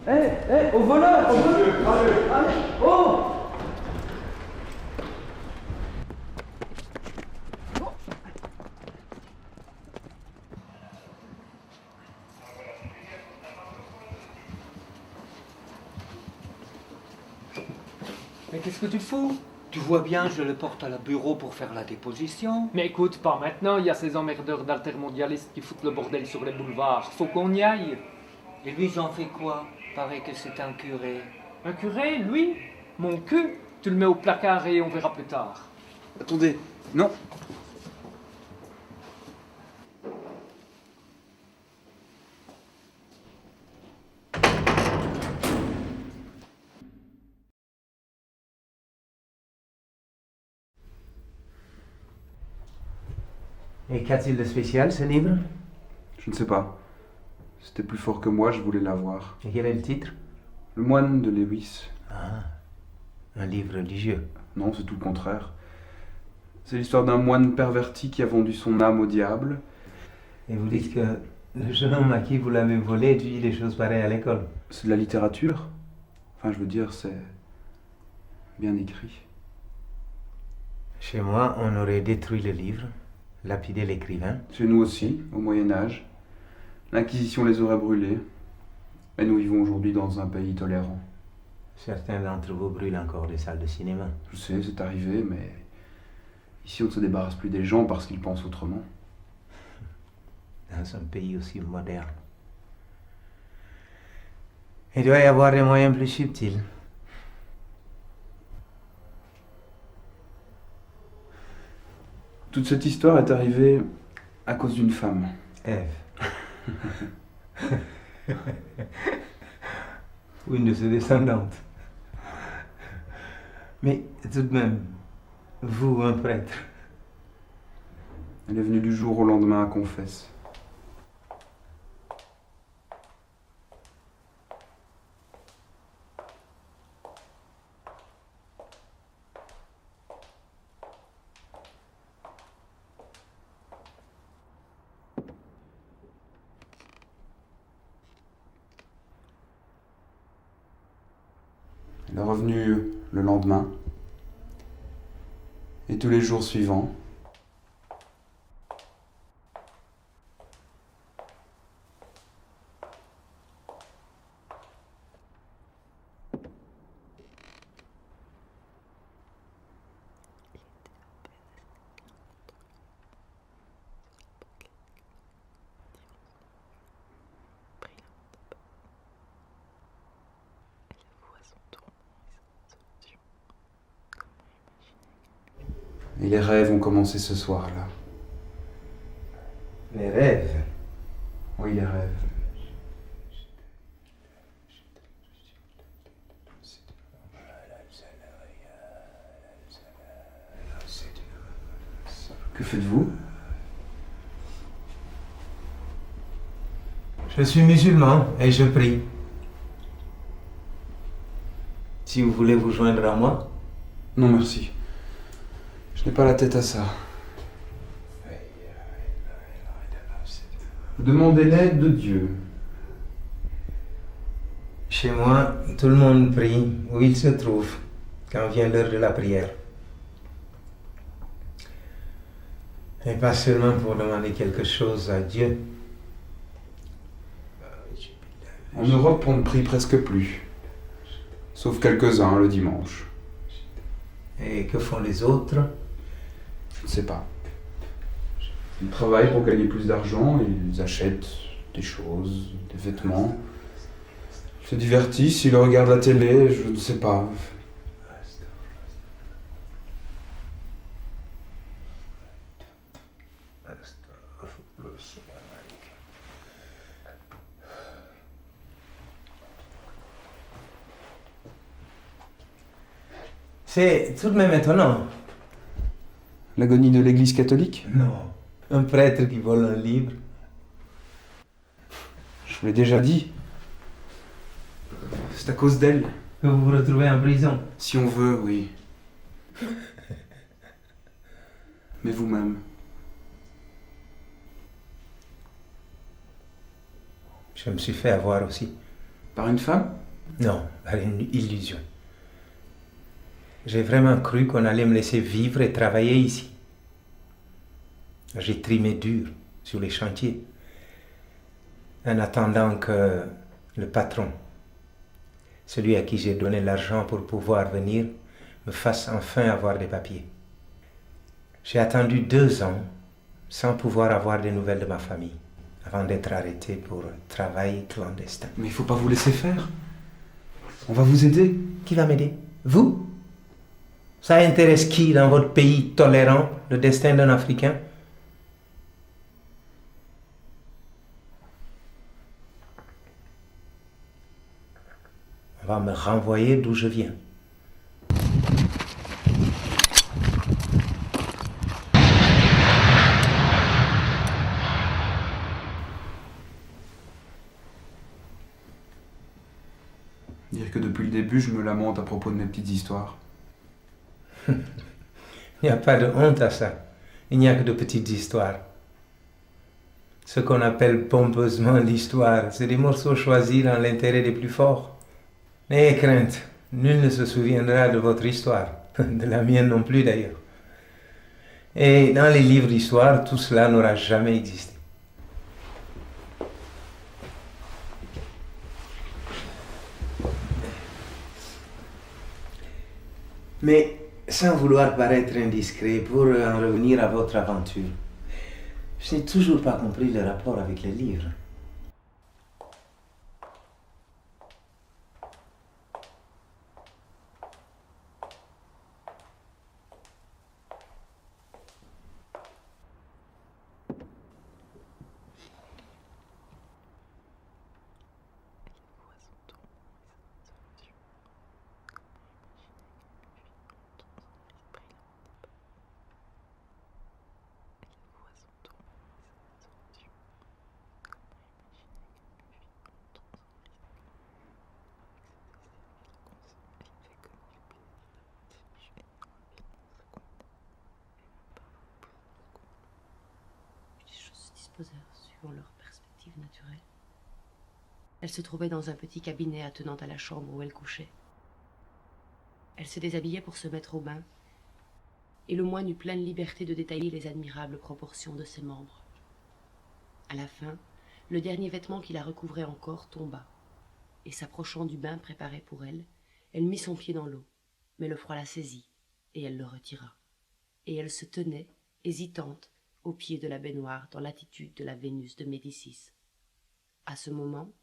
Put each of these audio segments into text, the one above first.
Au voleur, au voleur. Allez, oh. Mais qu'est-ce que tu fous? Tu vois bien, je le porte à la bureau pour faire la déposition. Mais écoute, pas maintenant, il y a ces emmerdeurs d'altermondialistes qui foutent le bordel sur les boulevards. Faut qu'on y aille. Et lui, j'en fais quoi? Paraît que c'est un curé. Un curé, lui? Mon cul? Tu le mets au placard et on verra plus tard. Attendez, non. Et qu'a-t-il de spécial, ce livre? Je ne sais pas. C'était plus fort que moi, je voulais l'avoir. Et quel est le titre? Le moine de Lewis. Ah, un livre religieux. Non, c'est tout le contraire. C'est l'histoire d'un moine perverti qui a vendu son âme au diable. Et vous dites que le jeune homme à qui vous l'avez volé étudie des choses pareilles à l'école? C'est de la littérature. Enfin, je veux dire, c'est bien écrit. Chez moi, on aurait détruit le livre, lapidé l'écrivain. Chez nous aussi, au Moyen-Âge. L'Inquisition les aurait brûlés. Et nous vivons aujourd'hui dans un pays tolérant. Certains d'entre vous brûlent encore des salles de cinéma. Je sais, c'est arrivé, mais ici on ne se débarrasse plus des gens parce qu'ils pensent autrement. Dans un pays aussi moderne. Il doit y avoir des moyens plus subtils. Toute cette histoire est arrivée à cause d'une femme. Ève. Ou une de ses descendantes. Mais tout de même, vous, un prêtre. Elle est venue du jour au lendemain à confesse. Elle est revenue le lendemain et tous les jours suivants. Et les rêves ont commencé ce soir-là. Les rêves. Oui, les rêves. Que faites-vous? Je suis musulman et je prie. Si vous voulez vous joindre à moi. Non, merci. Je n'ai pas la tête à ça. Demandez l'aide de Dieu. Chez moi, tout le monde prie où il se trouve quand vient l'heure de la prière. Et pas seulement pour demander quelque chose à Dieu. En Europe, on ne prie presque plus. Sauf quelques-uns le dimanche. Et que font les autres? Je ne sais pas. Ils travaillent pour gagner plus d'argent, ils achètent des choses, des vêtements. Ils se divertissent, ils regardent la télé, je ne sais pas. C'est tout de même étonnant. L'agonie de l'Église catholique? Non. Un prêtre qui vole un livre. Je vous l'ai déjà dit. C'est à cause d'elle. Que vous vous retrouvez en prison. Si on veut, oui. Mais vous-même. Je me suis fait avoir aussi. Par une femme? Non, par une illusion. J'ai vraiment cru qu'on allait me laisser vivre et travailler ici. J'ai trimé dur sur les chantiers, en attendant que le patron, celui à qui j'ai donné l'argent pour pouvoir venir, me fasse enfin avoir des papiers. J'ai attendu 2 ans sans pouvoir avoir des nouvelles de ma famille, avant d'être arrêté pour travail clandestin. Mais il faut pas vous laisser faire. On va vous aider. Qui va m'aider? Vous? Ça intéresse qui dans votre pays tolérant le destin d'un Africain? On va me renvoyer d'où je viens. Dire que depuis le début, je me lamente à propos de mes petites histoires. Il n'y a pas de honte à ça. Il n'y a que de petites histoires. Ce qu'on appelle pompeusement l'histoire, c'est des morceaux choisis dans l'intérêt des plus forts. N'ayez crainte, nul ne se souviendra de votre histoire, de la mienne non plus d'ailleurs. Et dans les livres d'histoire, tout cela n'aura jamais existé. Mais sans vouloir paraître indiscret, pour en revenir à votre aventure, je n'ai toujours pas compris le rapport avec les livres. Suivant leur perspective naturelle. Elle se trouvait dans un petit cabinet attenant à la chambre où elle couchait. Elle se déshabillait pour se mettre au bain, et le moine eut pleine liberté de détailler les admirables proportions de ses membres. À la fin, le dernier vêtement qui la recouvrait encore tomba, et s'approchant du bain préparé pour elle, elle mit son pied dans l'eau, mais le froid la saisit, et elle le retira. Et elle se tenait, hésitante, au pied de la baignoire, dans l'attitude de la Vénus de Médicis. À ce moment,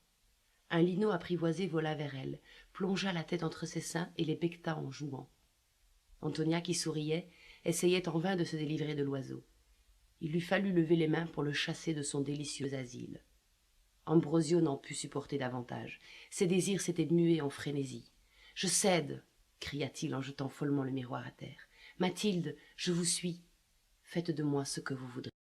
un linot apprivoisé vola vers elle, plongea la tête entre ses seins et les becqueta en jouant. Antonia, qui souriait, essayait en vain de se délivrer de l'oiseau. Il lui fallut lever les mains pour le chasser de son délicieux asile. Ambrosio n'en put supporter davantage. Ses désirs s'étaient mués en frénésie. « Je cède !» cria-t-il en jetant follement le miroir à terre. « Mathilde, je vous suis. Faites de moi ce que vous voudrez. »